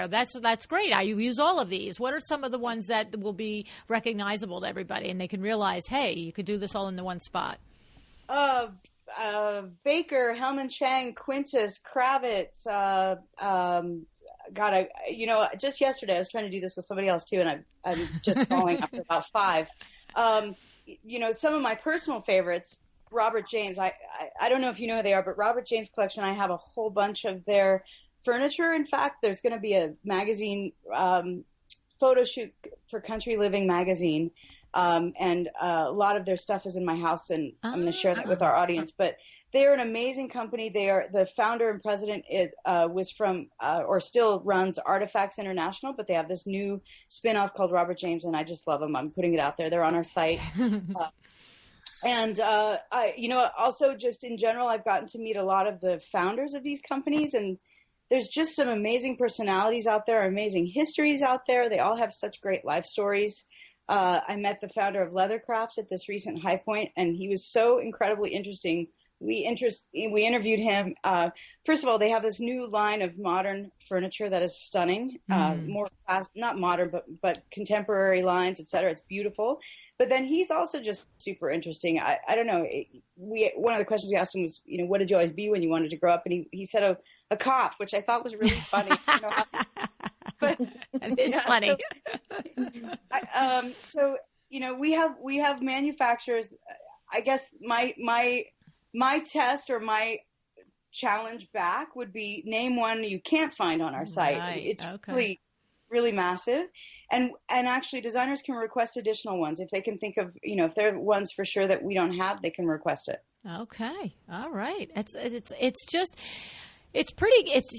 That's great. I use all of these. What are some of the ones that will be recognizable to everybody and they can realize, hey, you could do this all in the one spot? Baker, Hellman Chang, Quintus, Kravitz, just yesterday I was trying to do this with somebody else too, and I'm just following after about 5. Some of my personal favorites, Robert James. I don't know if you know who they are, but Robert James Collection, I have a whole bunch of their furniture. In fact, there's going to be a magazine photo shoot for Country Living magazine, and a lot of their stuff is in my house, and I'm going to share that with our audience. But they are an amazing company. They are, the founder and president was from or still runs Artifacts International, but they have this new spinoff called Robert James, and I just love them. I'm putting it out there. They're on our site. Also just in general, I've gotten to meet a lot of the founders of these companies, and there's just some amazing personalities out there, amazing histories out there. They all have such great life stories. I met the founder of Leathercraft at this recent High Point, and he was so incredibly interesting we interviewed him. First of all, they have this new line of modern furniture that is stunning, more not modern, but contemporary lines, et cetera. It's beautiful. But then he's also just super interesting. I don't know. One of the questions we asked him was, what did you always be when you wanted to grow up? And he said a cop, which I thought was really funny. But it's funny. So we have manufacturers. I guess my test or my challenge back would be name one you can't find on our site. Right. It's okay. really, really massive. And actually designers can request additional ones. If they can think of, if there are ones for sure that we don't have, they can request it. Okay. All right. It's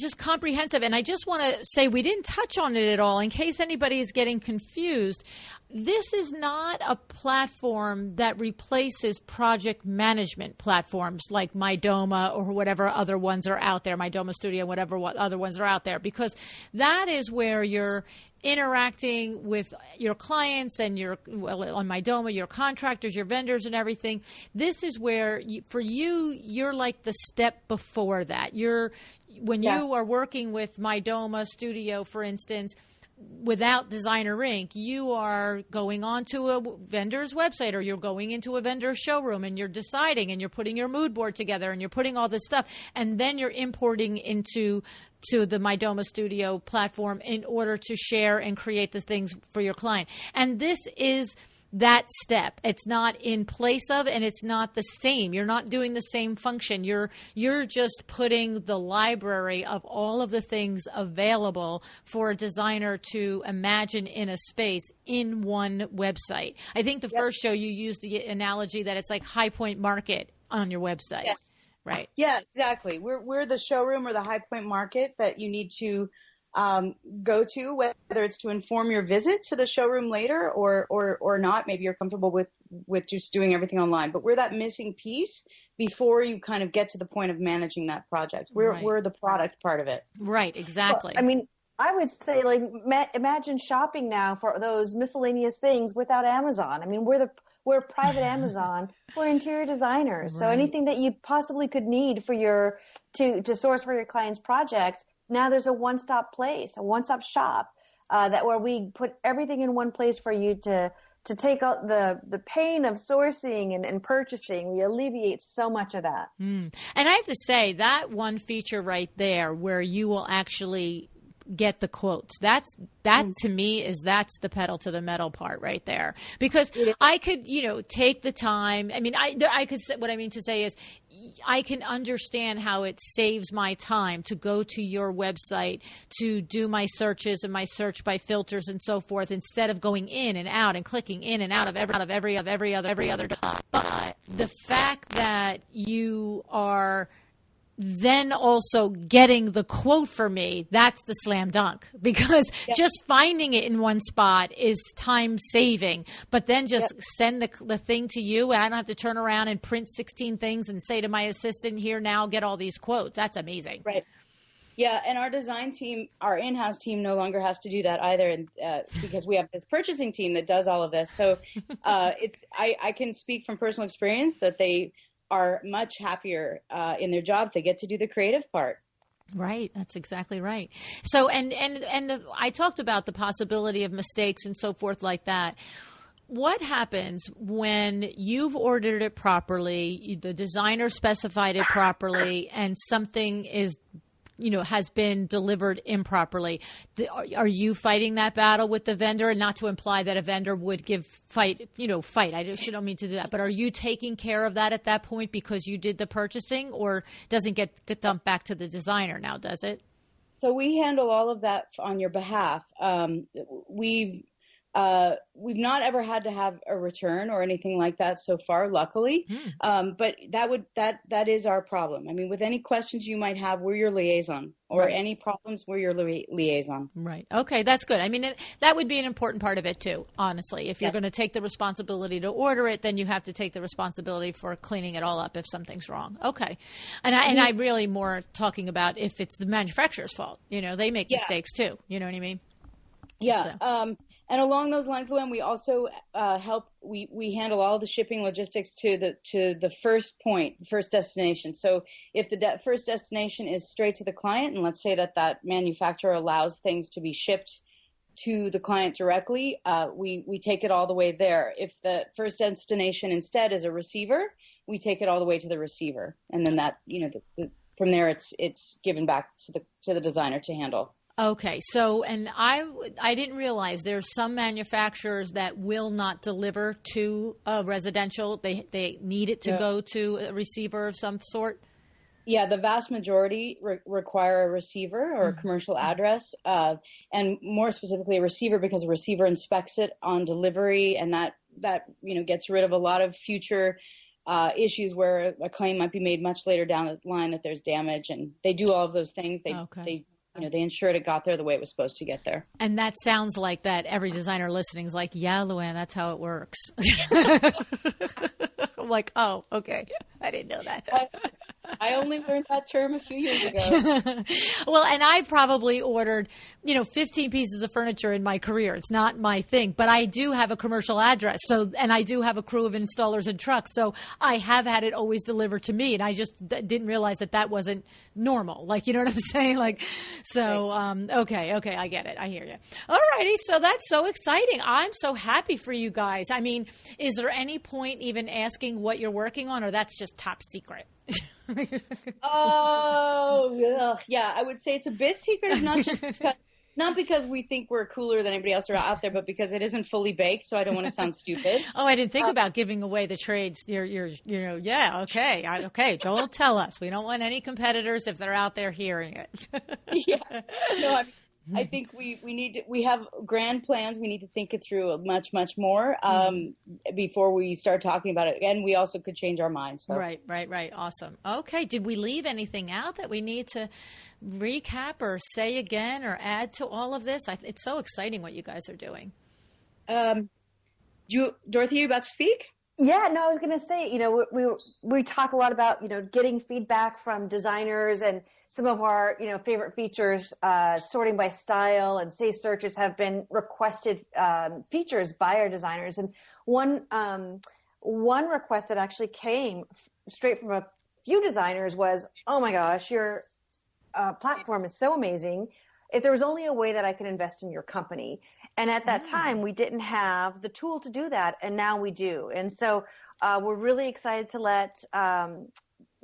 just comprehensive. And I just want to say we didn't touch on it at all in case anybody is getting confused. This is not a platform that replaces project management platforms like MyDomo or whatever other ones are out there, MyDomo Studio, whatever other ones are out there, because that is where you're interacting with your clients and on MyDomo, your contractors, your vendors and everything. This is where you're like the step before that. When you are working with MyDomo Studio, for instance, without DesignerInc, you are going onto a vendor's website or you're going into a vendor's showroom and you're deciding and you're putting your mood board together and you're putting all this stuff and then you're importing into the MyDomo Studio platform in order to share and create the things for your client. And this is that step. It's not in place of, and it's not the same. You're not doing the same function. You're just putting the library of all of the things available for a designer to imagine in a space in one website. I think the first show you used the analogy that it's like High Point Market on your website. Yes. Right. Yeah, exactly. We're the showroom or the High Point Market that you need to go to, whether it's to inform your visit to the showroom later or not. Maybe you're comfortable with just doing everything online, but we're that missing piece before you kind of get to the point of managing that project. We're the product part of it. Right. Exactly. Well, I mean, I would say, like, imagine shopping now for those miscellaneous things without Amazon. I mean, we're private Amazon for interior designers. Right. So anything that you possibly could need for to source for your client's project, now there's a one-stop place, a one-stop shop where we put everything in one place for you to take out the pain of sourcing and purchasing. We alleviate so much of that. And I have to say that one feature right there where you will actually get the quotes. That's to me that's the pedal to the metal part right there, because I could, take the time. I mean, I could say, what I mean to say is I can understand how it saves my time to go to your website to do my searches and my search by filters and so forth, instead of going in and out and clicking in and out of every other. But the fact that you are then also getting the quote for me, that's the slam dunk, because just finding it in one spot is time saving, but then just send the thing to you. And I don't have to turn around and print 16 things and say to my assistant, here, now get all these quotes. That's amazing. Right. Yeah. And our design team, our in-house team, no longer has to do that either. And because we have this purchasing team that does all of this. So I can speak from personal experience that they are much happier in their job if they get to do the creative part. Right. That's exactly right. So, I talked about the possibility of mistakes and so forth like that. What happens when you've ordered it properly, the designer specified it properly, and something is has been delivered improperly? Are you fighting that battle with the vendor? And not to imply that a vendor would fight. I don't mean to do that. But are you taking care of that at that point because you did the purchasing, or doesn't get dumped back to the designer now, does it? So we handle all of that on your behalf. We've not ever had to have a return or anything like that so far, luckily. But that is our problem. I mean, with any questions you might have, we're your liaison, or any problems, we're your liaison. Right. Okay, that's good. I mean, that would be an important part of it too, honestly. If you're going to take the responsibility to order it, then you have to take the responsibility for cleaning it all up if something's wrong. Okay. And I really more talking about if it's the manufacturer's fault. They make mistakes too. You know what I mean? Yeah. So. And along those lines, LuAnn, we also help. We handle all the shipping logistics to the first point, first destination. So if the first destination is straight to the client, and let's say that manufacturer allows things to be shipped to the client directly, we take it all the way there. If the first destination instead is a receiver, we take it all the way to the receiver, and then that from there it's given back to the designer to handle. Okay, so, and I didn't realize there's some manufacturers that will not deliver to a residential. They need it to go to a receiver of some sort. Yeah, the vast majority require a receiver or a commercial address, and more specifically a receiver, because a receiver inspects it on delivery, and that gets rid of a lot of future issues where a claim might be made much later down the line that there's damage, and they do all of those things. They ensured it got there the way it was supposed to get there. And that sounds like that every designer listening is like, yeah, LuAnn, that's how it works. I'm like, oh, okay. I didn't know that. I only learned that term a few years ago. Well, and I've probably ordered, 15 pieces of furniture in my career. It's not my thing, but I do have a commercial address. And I do have a crew of installers and trucks. So I have had it always delivered to me. And I just didn't realize that wasn't normal. Like, you know what I'm saying? Like, so, okay. I get it. I hear you. All righty. So that's so exciting. I'm so happy for you guys. I mean, is there any point even asking what you're working on, or that's just top secret? Oh, yeah. I would say it's a bit secret, not because we think we're cooler than anybody else out there, but because it isn't fully baked. So I don't want to sound stupid. Oh, I didn't think about giving away the trades. Yeah. Okay. Don't tell us. We don't want any competitors if they're out there hearing it. Yeah. No, I think we have grand plans. We need to think it through much, much more before we start talking about it. And we also could change our minds. So. Right. Awesome. Okay. Did we leave anything out that we need to recap or say again or add to all of this? It's so exciting what you guys are doing. Dorothy, you about to speak? Yeah, no, I was going to say, we talk a lot about, getting feedback from designers, and some of our, favorite features, sorting by style and safe searches have been requested features by our designers. And one request that actually came straight from a few designers was, oh my gosh, your platform is so amazing. If there was only a way that I could invest in your company. And at that time, we didn't have the tool to do that, and now we do. And so we're really excited to let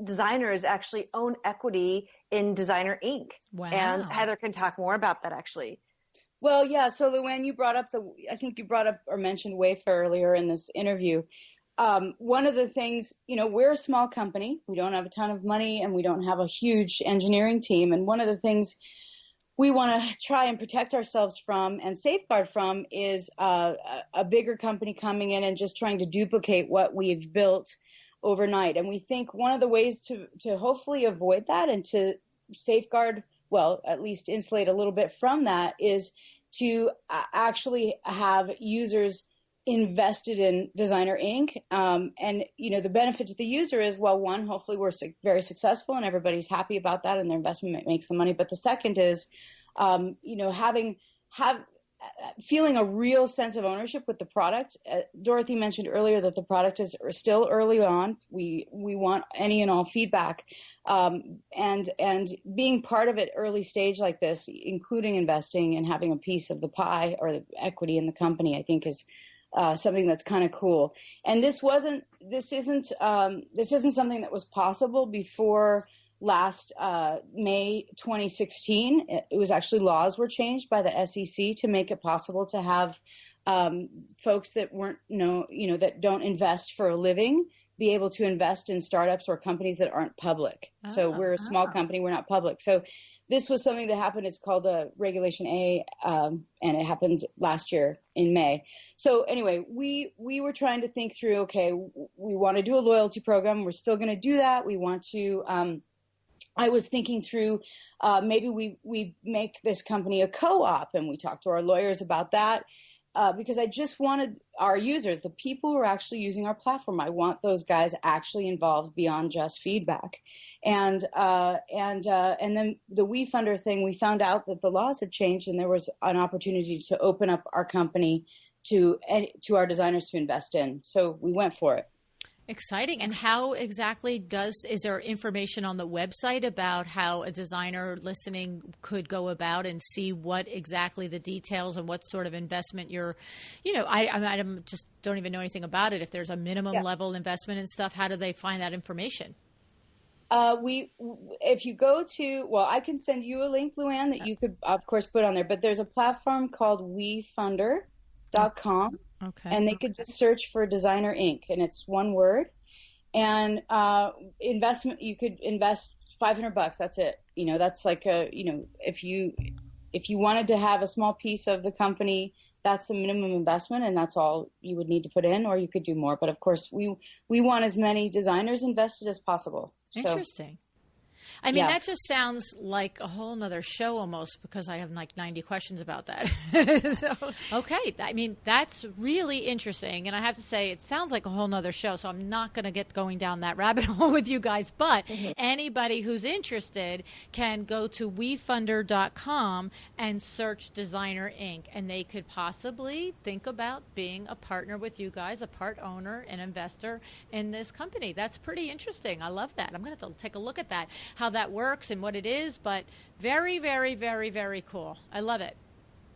designers actually own equity in DesignerInc. Wow. And Heather can talk more about that, actually. Well, yeah. So LuAnn, you brought up I think you brought up or mentioned Wayfair earlier in this interview. One of the things, we're a small company. We don't have a ton of money, and we don't have a huge engineering team. And one of the things we want to try and protect ourselves from and safeguard from is a bigger company coming in and just trying to duplicate what we've built overnight. And we think one of the ways to hopefully avoid that and to safeguard, well, at least insulate a little bit from that, is to actually have users invested in DesignerInc. And, the benefit to the user is, well, one, hopefully we're very successful and everybody's happy about that and their investment makes the money. But the second is, feeling a real sense of ownership with the product. Dorothy mentioned earlier that the product is still early on. We want any and all feedback, and being part of it early stage like this, including investing and having a piece of the pie or the equity in the company, I think is something that's kind of cool. And this isn't something that was possible before last May 2016. It was actually laws were changed by the SEC to make it possible to have folks that that don't invest for a living be able to invest in startups or companies that aren't public. So we're a small company, we're not public. So this was something that happened. It's called Regulation A, and it happened last year in May. So anyway, we were trying to think through, okay, we want to do a loyalty program. We're still going to do that. We want to, I was thinking through maybe we make this company a co-op, and we talked to our lawyers about that. because I just wanted our users, the people who are actually using our platform, I want those guys actually involved beyond just feedback. And then the WeFunder thing, we found out that the laws had changed and there was an opportunity to open up our company to our designers to invest in. So we went for it. Exciting. And how exactly is there information on the website about how a designer listening could go about and see what exactly the details and what sort of investment I just don't even know anything about it. If there's a minimum level investment and stuff, how do they find that information? If you go to, I can send you a link, LuAnn, that you could, of course, put on there. But there's a platform called WeFunder.com. Okay. And they could just search for DesignerInc, and it's one word. And investment, you could invest $500. That's it. That's like if you wanted to have a small piece of the company, that's the minimum investment, and that's all you would need to put in, or you could do more. But of course, we want as many designers invested as possible. Interesting. I mean, that just sounds like a whole nother show almost, because I have like 90 questions about that. Okay. I mean, that's really interesting. And I have to say, it sounds like a whole nother show. So I'm not going to get going down that rabbit hole with you guys. But anybody who's interested can go to WeFunder.com and search Designer Inc. And they could possibly think about being a partner with you guys, a part owner, an investor in this company. That's pretty interesting. I love that. I'm going to have to take a look at that, how that works and what it is, but very, very, very, very cool. I love it.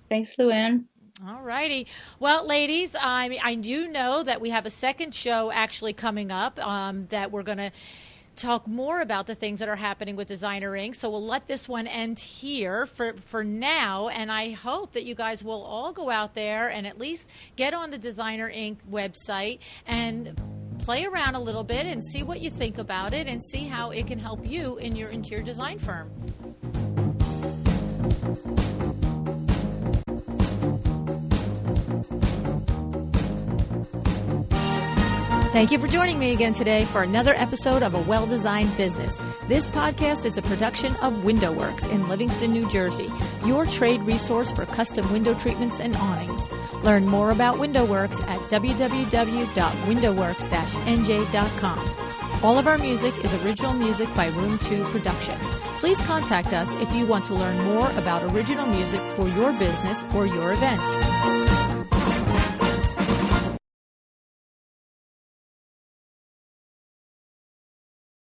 Thanks, LuAnn. All righty. Well, ladies, I do know that we have a second show actually coming up that we're going to talk more about the things that are happening with Designer Inc. So we'll let this one end here for now, and I hope that you guys will all go out there and at least get on the Designer Inc. website and play around a little bit and see what you think about it and see how it can help you in your interior design firm. Thank you for joining me again today for another episode of A Well-Designed Business. This podcast is a production of WindowWorks in Livingston, New Jersey, your trade resource for custom window treatments and awnings. Learn more about WindowWorks at www.windowworks-nj.com. All of our music is original music by Room 2 Productions. Please contact us if you want to learn more about original music for your business or your events.